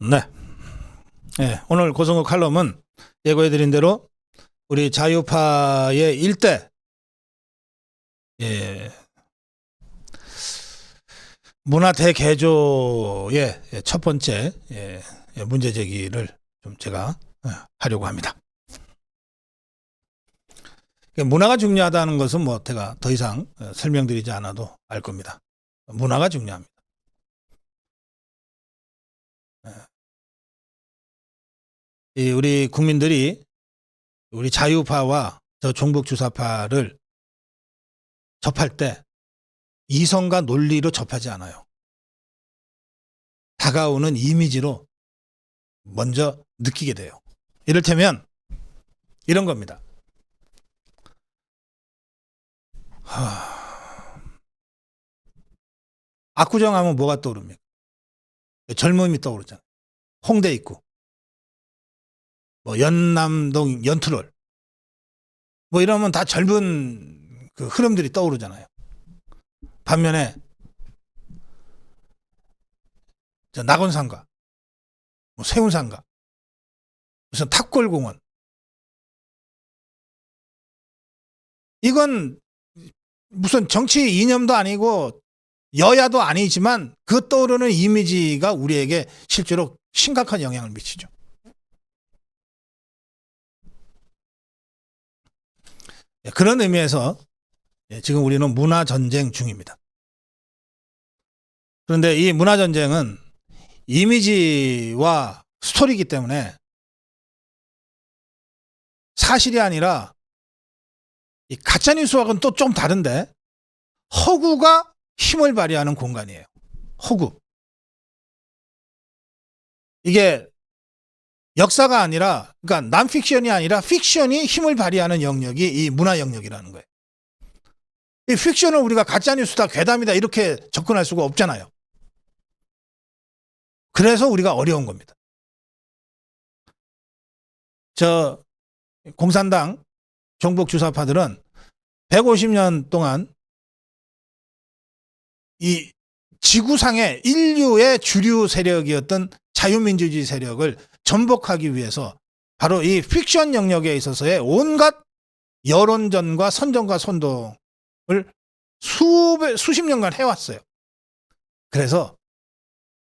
네. 네. 오늘 고성호 칼럼은 예고해드린 대로 우리 자유파의 일대 문화 대개조의 첫 번째 문제 제기를 좀 제가 하려고 합니다. 문화가 중요하다는 것은 뭐 제가 더 이상 설명드리지 않아도 알 겁니다. 문화가 중요합니다. 우리 국민들이 우리 자유파와 저 종북주사파를 접할 때 이성과 논리로 접하지 않아요. 다가오는 이미지로 먼저 느끼게 돼요. 이를테면 이런 겁니다. 압구정 하면 뭐가 떠오릅니까? 젊음이 떠오르잖아요. 홍대 입구, 뭐 연남동 연트롤, 뭐 이러면 다 젊은 그 흐름들이 떠오르잖아요. 반면에 낙원상가, 뭐 세운상가, 무슨 탑골공원, 이건 무슨 정치 이념도 아니고 여야도 아니지만 그 떠오르는 이미지가 우리에게 실제로 심각한 영향을 미치죠. 그런 의미에서 지금 우리는 문화전쟁 중입니다. 그런데 이 문화전쟁은 이미지와 스토리이기 때문에 사실이 아니라 이 가짜뉴스와는 또 좀 다른데 허구가 힘을 발휘하는 공간이에요. 허구. 이게 역사가 아니라, 그러니까 난픽션이 아니라 픽션이 힘을 발휘하는 영역이 이 문화 영역이라는 거예요. 이 픽션을 우리가 가짜뉴스다, 괴담이다 이렇게 접근할 수가 없잖아요. 그래서 우리가 어려운 겁니다. 저 공산당 종북주사파들은 150년 동안 이 지구상의 인류의 주류 세력이었던 자유민주주의 세력을 전복하기 위해서 바로 이 픽션 영역에 있어서의 온갖 여론전과 선전과 선동을 수십 년간 해왔어요. 그래서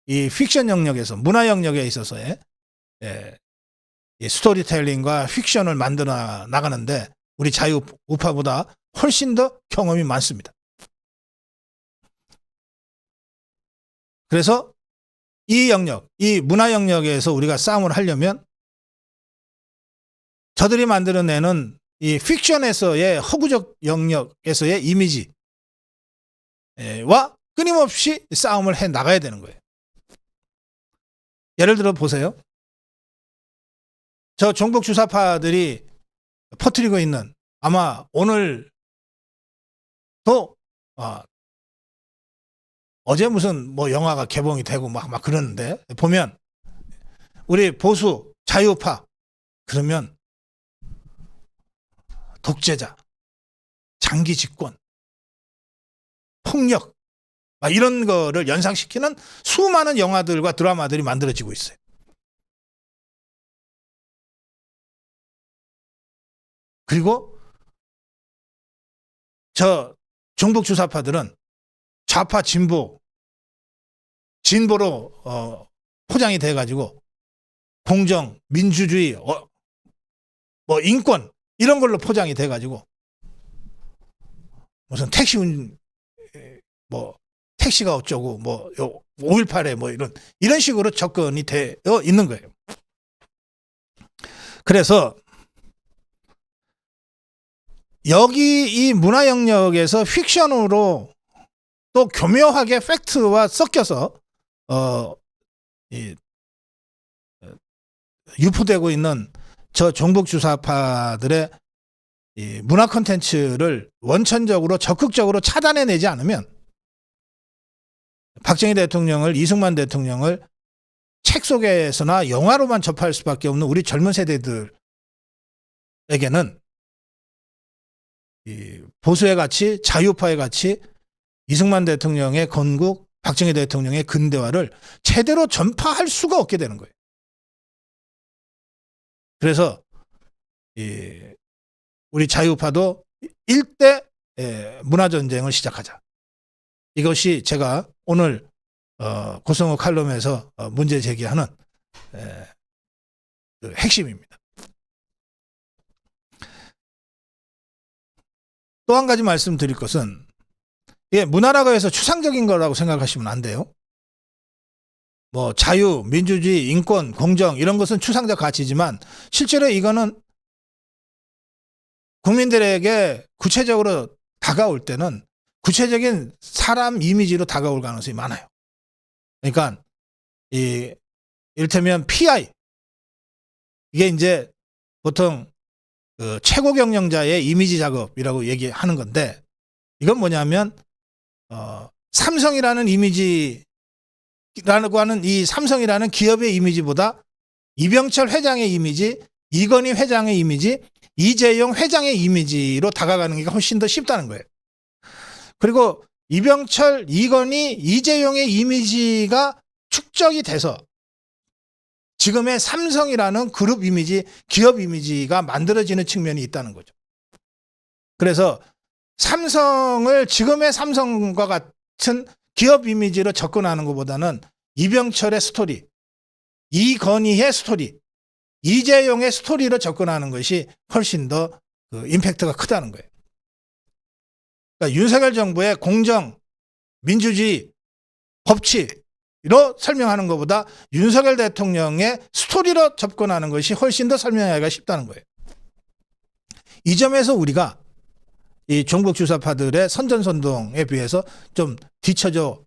이 픽션 영역에서, 문화 영역에 있어서의 이 스토리텔링과 픽션을 만들어 나가는데 우리 자유우파보다 훨씬 더 경험이 많습니다. 그래서 이 영역, 이 문화 영역에서 우리가 싸움을 하려면 저들이 만들어내는 이 픽션에서의 허구적 영역에서의 이미지와 끊임없이 싸움을 해 나가야 되는 거예요. 예를 들어 보세요. 저 종북주사파들이 퍼뜨리고 있는, 아마 오늘도 어제 무슨 뭐 영화가 개봉이 되고 막 그러는데 보면 우리 보수 자유파 그러면 독재자, 장기 집권, 폭력 막 이런 거를 연상시키는 수많은 영화들과 드라마들이 만들어지고 있어요. 그리고 저 종북주사파들은 좌파 진보로 포장이 돼가지고 공정, 민주주의, 뭐 인권 이런 걸로 포장이 돼가지고 무슨 택시가 어쩌고 뭐 5.18에 뭐 이런 식으로 접근이 되어 있는 거예요. 그래서 여기 이 문화 영역에서 픽션으로 또 교묘하게 팩트와 섞여서 유포되고 있는 저 종북주사파들의 이 문화 콘텐츠를 원천적으로 적극적으로 차단해내지 않으면 박정희 대통령을, 이승만 대통령을 책 속에서나 영화로만 접할 수밖에 없는 우리 젊은 세대들에게는 이 보수의 가치, 자유파의 가치, 이승만 대통령의 건국, 박정희 대통령의 근대화를 제대로 전파할 수가 없게 되는 거예요. 그래서 우리 자유파도 일대 문화전쟁을 시작하자. 이것이 제가 오늘 고성호 칼럼에서 문제 제기하는 그 핵심입니다. 또 한 가지 말씀드릴 것은 문화라고 해서 추상적인 거라고 생각하시면 안 돼요. 뭐 자유, 민주주의, 인권, 공정 이런 것은 추상적 가치지만 실제로 이거는 국민들에게 구체적으로 다가올 때는 구체적인 사람 이미지로 다가올 가능성이 많아요. 그러니까 이를테면 PI 이게 이제 보통 그 최고 경영자의 이미지 작업이라고 얘기하는 건데 이건 뭐냐면 삼성이라는 이미지라고 하는 이 삼성이라는 기업의 이미지보다 이병철 회장의 이미지, 이건희 회장의 이미지, 이재용 회장의 이미지로 다가가는 게 훨씬 더 쉽다는 거예요. 그리고 이병철, 이건희, 이재용의 이미지가 축적이 돼서 지금의 삼성이라는 그룹 이미지, 기업 이미지가 만들어지는 측면이 있다는 거죠. 그래서 삼성을 지금의 삼성과 같은 기업 이미지로 접근하는 것보다는 이병철의 스토리, 이건희의 스토리, 이재용의 스토리로 접근하는 것이 훨씬 더 그 임팩트가 크다는 거예요. 그러니까 윤석열 정부의 공정, 민주주의, 법치로 설명하는 것보다 윤석열 대통령의 스토리로 접근하는 것이 훨씬 더 설명하기가 쉽다는 거예요. 이 점에서 우리가 이 종북 주사파들의 선전선동에 비해서 좀 뒤처져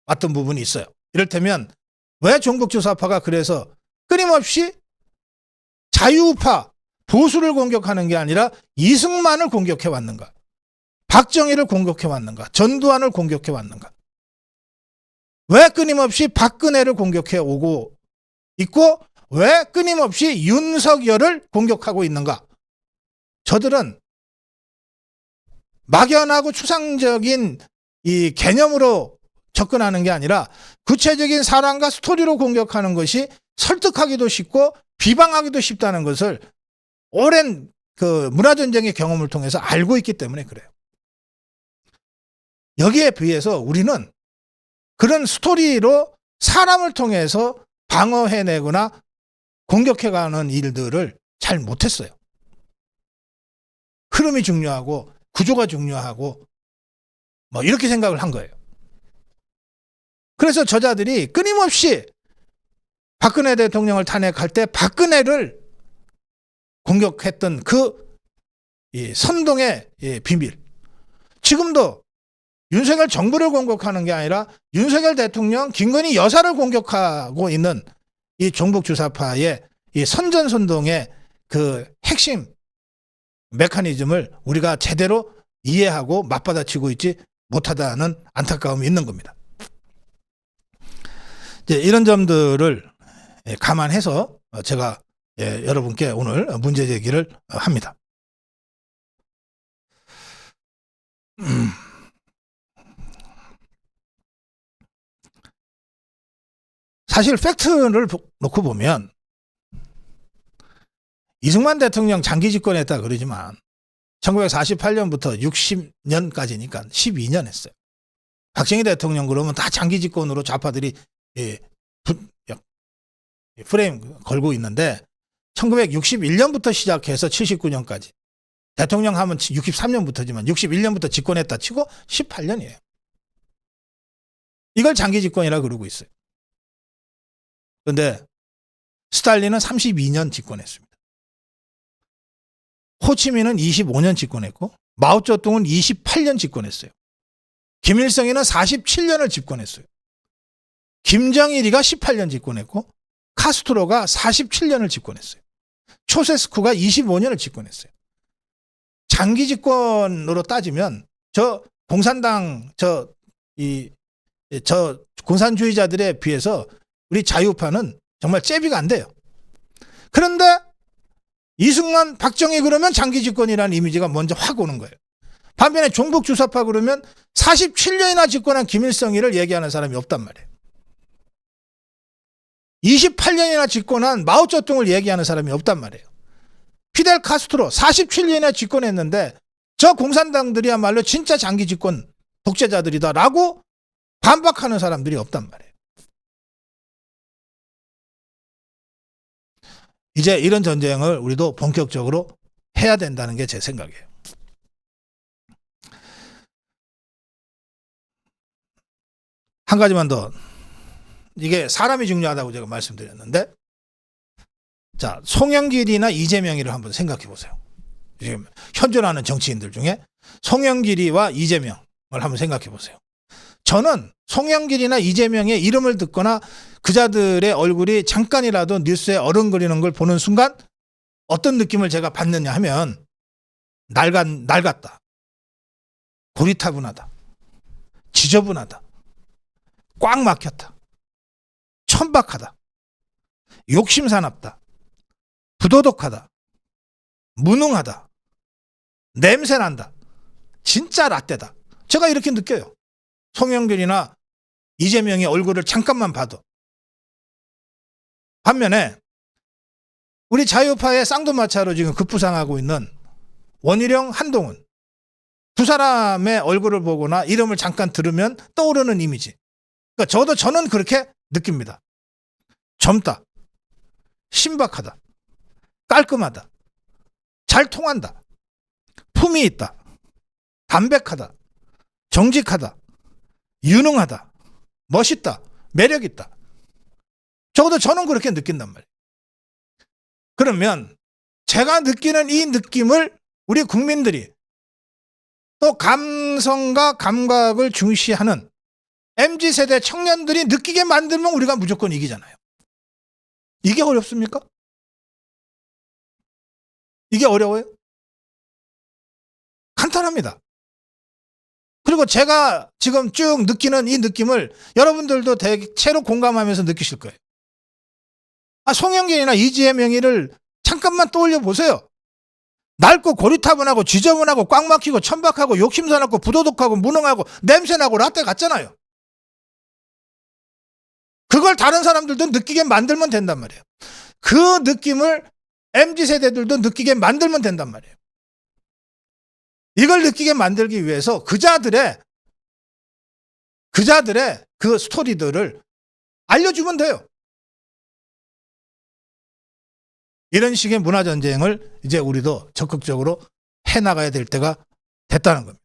왔던 부분이 있어요. 이를테면 왜 종북 주사파가 그래서 끊임없이 자유우파, 보수를 공격하는 게 아니라 이승만을 공격해 왔는가? 박정희를 공격해 왔는가? 전두환을 공격해 왔는가? 왜 끊임없이 박근혜를 공격해 오고 있고 왜 끊임없이 윤석열을 공격하고 있는가? 저들은 막연하고 추상적인 이 개념으로 접근하는 게 아니라 구체적인 사람과 스토리로 공격하는 것이 설득하기도 쉽고 비방하기도 쉽다는 것을 오랜 그 문화전쟁의 경험을 통해서 알고 있기 때문에 그래요. 여기에 비해서 우리는 그런 스토리로 사람을 통해서 방어해내거나 공격해가는 일들을 잘 못했어요. 흐름이 중요하고 구조가 중요하고 뭐 이렇게 생각을 한 거예요. 그래서 저자들이 끊임없이 박근혜 대통령을 탄핵할 때 박근혜를 공격했던 그 선동의 비밀. 지금도 윤석열 정부를 공격하는 게 아니라 윤석열 대통령, 김건희 여사를 공격하고 있는 이 종북 주사파의 이 선전선동의 그 핵심 메커니즘을 우리가 제대로 이해하고 맞받아치고 있지 못하다는 안타까움이 있는 겁니다. 이제 이런 점들을 감안해서 제가 여러분께 오늘 문제 제기를 합니다. 사실 팩트를 놓고 보면 이승만 대통령 장기 집권했다 그러지만 1948년부터 60년까지니까 12년 했어요. 박정희 대통령 그러면 다 장기 집권으로 좌파들이 프레임 걸고 있는데 1961년부터 시작해서 79년까지 대통령 하면 63년부터지만 61년부터 집권했다 치고 18년이에요. 이걸 장기 집권이라고 그러고 있어요. 그런데 스탈린은 32년 집권했습니다. 호치민은 25년 집권했고 마오쩌둥은 28년 집권했어요. 김일성이는 47년을 집권했어요. 김정일이가 18년 집권했고 카스트로가 47년을 집권했어요. 초세스쿠가 25년을 집권했어요. 장기 집권으로 따지면 저 공산당 저 공산주의자들에 비해서 우리 자유파는 정말 잽이가 안 돼요. 그런데 이승만, 박정희 그러면 장기 집권이라는 이미지가 먼저 확 오는 거예요. 반면에 종북 주사파 그러면 47년이나 집권한 김일성이를 얘기하는 사람이 없단 말이에요. 28년이나 집권한 마오쩌둥을 얘기하는 사람이 없단 말이에요. 피델 카스트로 47년이나 집권했는데 저 공산당들이야말로 진짜 장기 집권 독재자들이다라고 반박하는 사람들이 없단 말이에요. 이제 이런 전쟁을 우리도 본격적으로 해야 된다는 게 제 생각이에요. 한 가지만 더. 이게 사람이 중요하다고 제가 말씀드렸는데, 자, 송영길이나 이재명이를 한번 생각해 보세요. 지금 현존하는 정치인들 중에 송영길이와 이재명을 한번 생각해 보세요. 저는 송영길이나 이재명의 이름을 듣거나 그자들의 얼굴이 잠깐이라도 뉴스에 어른거리는 걸 보는 순간 어떤 느낌을 제가 받느냐 하면 낡았다, 고리타분하다, 지저분하다, 꽉 막혔다, 천박하다, 욕심사납다, 부도덕하다, 무능하다, 냄새난다, 진짜 라떼다. 제가 이렇게 느껴요. 송영길이나 이재명의 얼굴을 잠깐만 봐도. 반면에 우리 자유파의 쌍두마차로 지금 급부상하고 있는 원희룡, 한동훈, 두 사람의 얼굴을 보거나 이름을 잠깐 들으면 떠오르는 이미지. 그러니까 저는 그렇게 느낍니다. 젊다, 신박하다, 깔끔하다, 잘 통한다, 품이 있다, 담백하다, 정직하다, 유능하다, 멋있다, 매력있다. 적어도 저는 그렇게 느낀단 말이에요. 그러면 제가 느끼는 이 느낌을 우리 국민들이 또 감성과 감각을 중시하는 MZ세대 청년들이 느끼게 만들면 우리가 무조건 이기잖아요. 이게 어렵습니까? 이게 어려워요? 간단합니다. 그리고 제가 지금 쭉 느끼는 이 느낌을 여러분들도 대체로 공감하면서 느끼실 거예요. 송영길이나 이재명이를 잠깐만 떠올려 보세요. 낡고 고리타분하고 지저분하고 꽉 막히고 천박하고 욕심사납고 부도덕하고 무능하고 냄새나고 라떼 같잖아요. 그걸 다른 사람들도 느끼게 만들면 된단 말이에요. 그 느낌을 MZ세대들도 느끼게 만들면 된단 말이에요. 이걸 느끼게 만들기 위해서 그자들의 그 스토리들을 알려주면 돼요. 이런 식의 문화전쟁을 이제 우리도 적극적으로 해나가야 될 때가 됐다는 겁니다.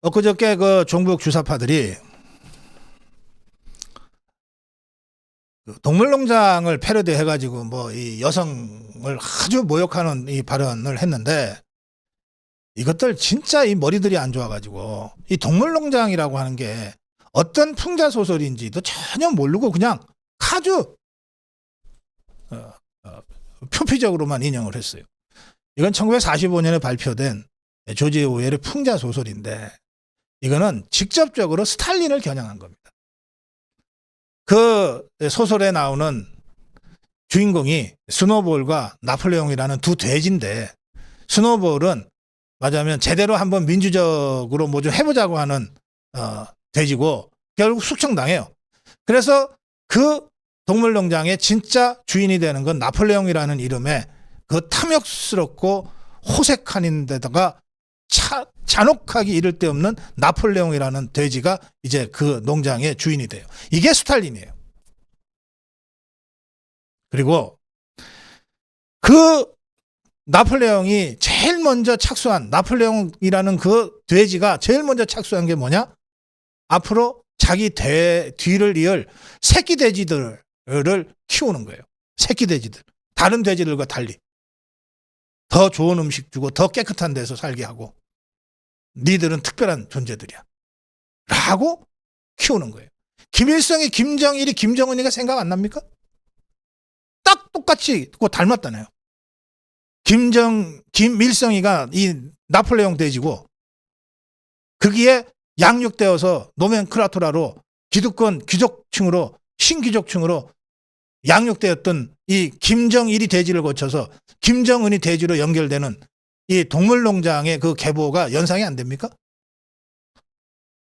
엊그저께 그 종북 주사파들이 동물농장을 패러디 해가지고 뭐 이 여성을 아주 모욕하는 이 발언을 했는데, 이것들 진짜 이 머리들이 안 좋아가지고 이 동물농장이라고 하는 게 어떤 풍자소설인지도 전혀 모르고 그냥 아주 표피적으로만 인용을 했어요. 이건 1945년에 발표된 조지 오웰의 풍자소설인데 이거는 직접적으로 스탈린을 겨냥한 겁니다. 그 소설에 나오는 주인공이 스노볼과 나폴레옹이라는 두 돼지인데, 스노볼은 맞아면 제대로 한번 민주적으로 뭐 좀 해보자고 하는 돼지고 결국 숙청당해요. 그래서 그 동물농장의 진짜 주인이 되는 건 나폴레옹이라는 이름의 그 탐욕스럽고 호색한인데다가 잔혹하기 이를 데 없는 나폴레옹이라는 돼지가 이제 그 농장의 주인이 돼요. 이게 스탈린이에요. 그리고 그 나폴레옹이 제일 먼저 착수한, 나폴레옹이라는 그 돼지가 제일 먼저 착수한 게 뭐냐? 앞으로 자기 뒤를 이을 새끼 돼지들을 키우는 거예요. 새끼 돼지들. 다른 돼지들과 달리. 더 좋은 음식 주고 더 깨끗한 데서 살게 하고, 니들은 특별한 존재들이야 라고 키우는 거예요. 김일성이 김정일이 김정은이가 생각 안 납니까? 딱 똑같이 닮았다네요. 김일성이가 이 나폴레옹 돼지고, 거기에 양육되어서 노멘클라토라로 기득권 귀족층으로, 신귀족층으로 양육되었던 이 김정일이 대지를 거쳐서 김정은이 대지로 연결되는 이 동물농장의 그 계보가 연상이 안 됩니까?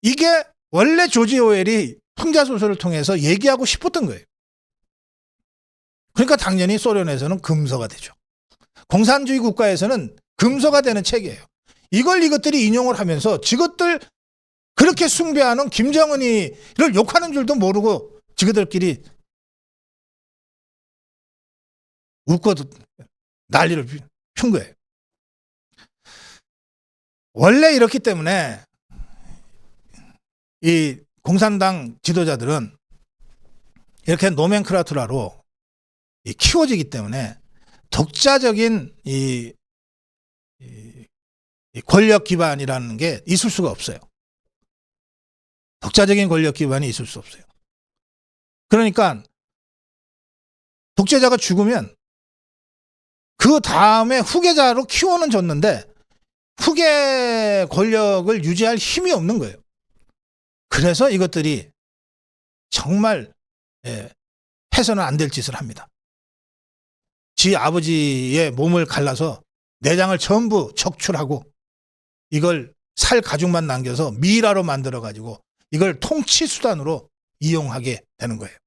이게 원래 조지 오웰이 풍자소설을 통해서 얘기하고 싶었던 거예요. 그러니까 당연히 소련에서는 금서가 되죠. 공산주의 국가에서는 금서가 되는 책이에요. 이것들이 인용을 하면서 지것들 그렇게 숭배하는 김정은이를 욕하는 줄도 모르고 지그들끼리 웃고 난리를 핀 거예요. 원래 이렇기 때문에 이 공산당 지도자들은 이렇게 노멘클라투라로 키워지기 때문에 독자적인 이 권력 기반이라는 게 있을 수가 없어요. 독자적인 권력 기반이 있을 수 없어요. 그러니까 독재자가 죽으면 그 다음에 후계자로 키워는 줬는데 후계 권력을 유지할 힘이 없는 거예요. 그래서 이것들이 정말 해서는 안 될 짓을 합니다. 지 아버지의 몸을 갈라서 내장을 전부 적출하고 이걸 살 가죽만 남겨서 미라로 만들어가지고 이걸 통치 수단으로 이용하게 되는 거예요.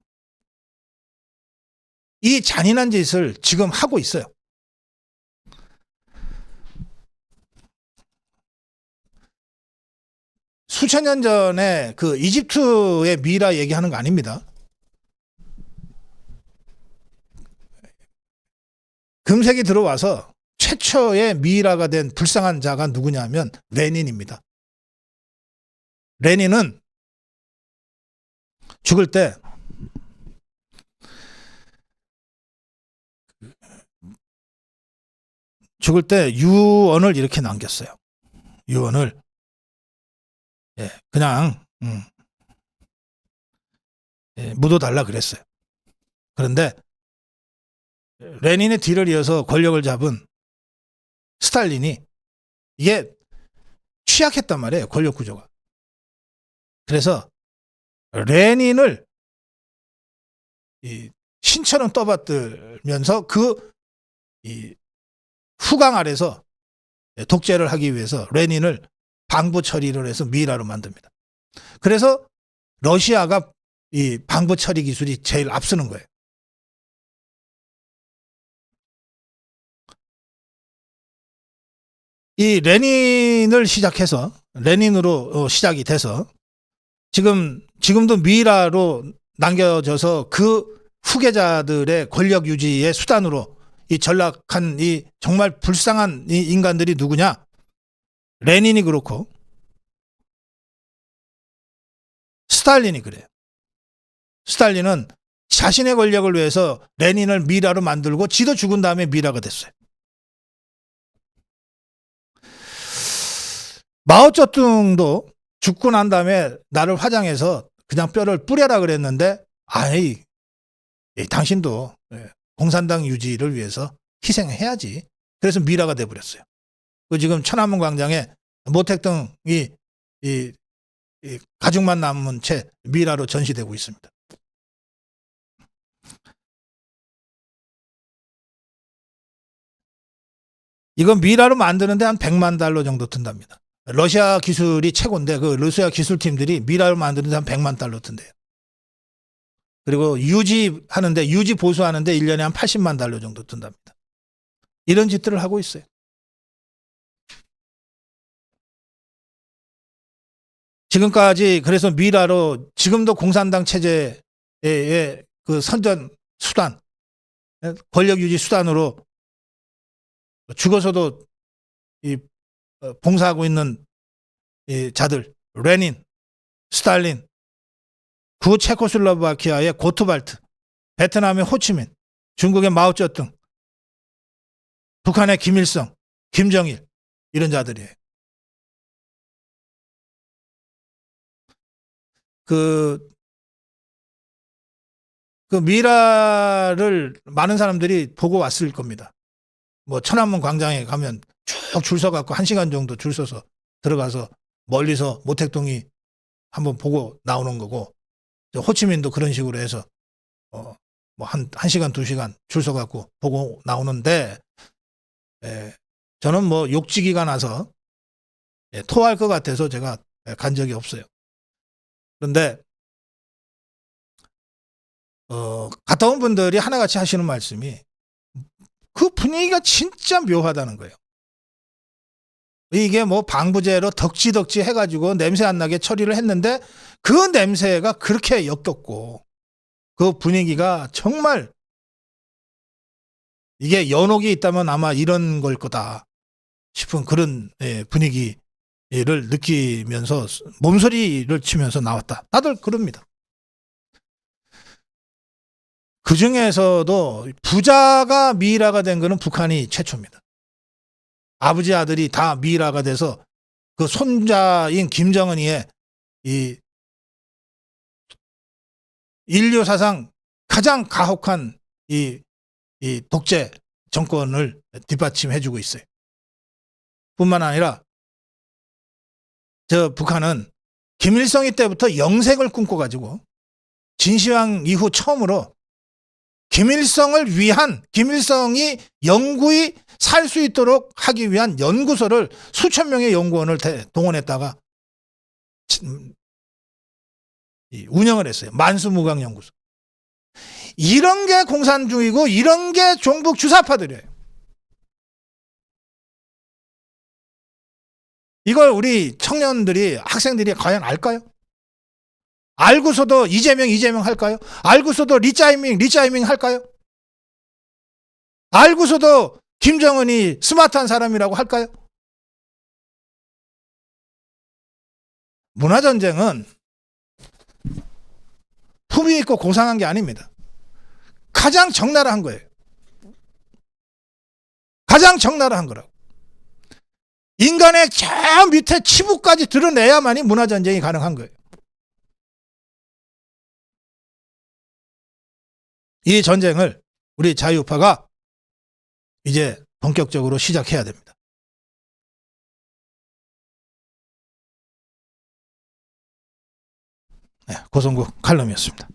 이 잔인한 짓을 지금 하고 있어요. 수천 년 전에 그 이집트의 미라 얘기하는 거 아닙니다. 금색이 들어와서 최초의 미라가 된 불쌍한 자가 누구냐면 레닌입니다. 레닌은 죽을 때 유언을 이렇게 남겼어요. 유언을 그냥 묻어달라 그랬어요. 그런데 레닌의 뒤를 이어서 권력을 잡은 스탈린이 이게 취약했단 말이에요. 권력 구조가. 그래서 레닌을 신처럼 떠받들면서 그 후광 아래서 독재를 하기 위해서 레닌을 방부 처리를 해서 미라로 만듭니다. 그래서 러시아가 이 방부 처리 기술이 제일 앞서는 거예요. 이 레닌을 시작해서 레닌으로 시작이 돼서 지금도 미라로 남겨져서 그 후계자들의 권력 유지의 수단으로 이 전락한 이 정말 불쌍한 이 인간들이 누구냐? 레닌이 그렇고 스탈린이 그래요. 스탈린은 자신의 권력을 위해서 레닌을 미라로 만들고 지도 죽은 다음에 미라가 됐어요. 마오쩌둥도 죽고 난 다음에 나를 화장해서 그냥 뼈를 뿌려라 그랬는데 아이 당신도 공산당 유지를 위해서 희생해야지. 그래서 미라가 돼버렸어요. 그 지금 천안문 광장에 모택동이 이 가죽만 남은 채 미라로 전시되고 있습니다. 이건 미라로 만드는데 한 100만 달러 정도 든답니다. 러시아 기술이 최고인데 그 러시아 기술팀들이 미라를 만드는데 한 100만 달러 든대요. 그리고 유지 보수하는데 1년에 한 80만 달러 정도 든답니다. 이런 짓들을 하고 있어요. 지금까지 그래서 미라로 지금도 공산당 체제의 그 선전 수단, 권력 유지 수단으로 죽어서도 봉사하고 있는 자들, 레닌, 스탈린, 구 체코슬로바키아의 고트발트, 베트남의 호치민, 중국의 마오쩌둥, 북한의 김일성, 김정일 이런 자들이에요. 그 미라를 많은 사람들이 보고 왔을 겁니다. 뭐 천안문 광장에 가면 쭉 줄 서갖고 1시간 정도 줄 서서 들어가서 멀리서 모택동이 한번 보고 나오는 거고 호치민도 그런 식으로 해서 뭐 한 시간, 2시간 줄 서갖고 보고 나오는데, 저는 뭐 욕지기가 나서 토할 것 같아서 제가 간 적이 없어요. 그런데, 갔다 온 분들이 하나같이 하시는 말씀이 그 분위기가 진짜 묘하다는 거예요. 이게 뭐 방부제로 덕지덕지 해가지고 냄새 안 나게 처리를 했는데 그 냄새가 그렇게 역겹고 그 분위기가 정말 이게 연옥이 있다면 아마 이런 걸 거다 싶은 그런 분위기를 느끼면서 몸소리를 치면서 나왔다. 다들 그럽니다. 그 중에서도 부자가 미이라가 된 거는 북한이 최초입니다. 아버지 아들이 다 미이라가 돼서 그 손자인 김정은이의 이 인류 사상 가장 가혹한 이 독재 정권을 뒷받침해주고 있어요. 뿐만 아니라 저 북한은 김일성이 때부터 영생을 꿈꿔가지고 진시황 이후 처음으로 김일성을 위한 김일성이 영구히 살 수 있도록 하기 위한 연구소를 수천 명의 연구원을 동원했다가 운영을 했어요. 만수무강연구소. 이런 게 공산주의고 이런 게 종북 주사파들이에요. 이걸 우리 청년들이 학생들이 과연 알까요? 알고서도 이재명 할까요? 알고서도 리짜이밍 할까요? 알고서도 김정은이 스마트한 사람이라고 할까요? 문화전쟁은 품위 있고 고상한 게 아닙니다. 가장 적나라한 거예요. 가장 적나라한 거라고. 인간의 저 밑에 치부까지 드러내야만이 문화전쟁이 가능한 거예요. 이 전쟁을 우리 자유파가 이제 본격적으로 시작해야 됩니다. 고성국 칼럼이었습니다.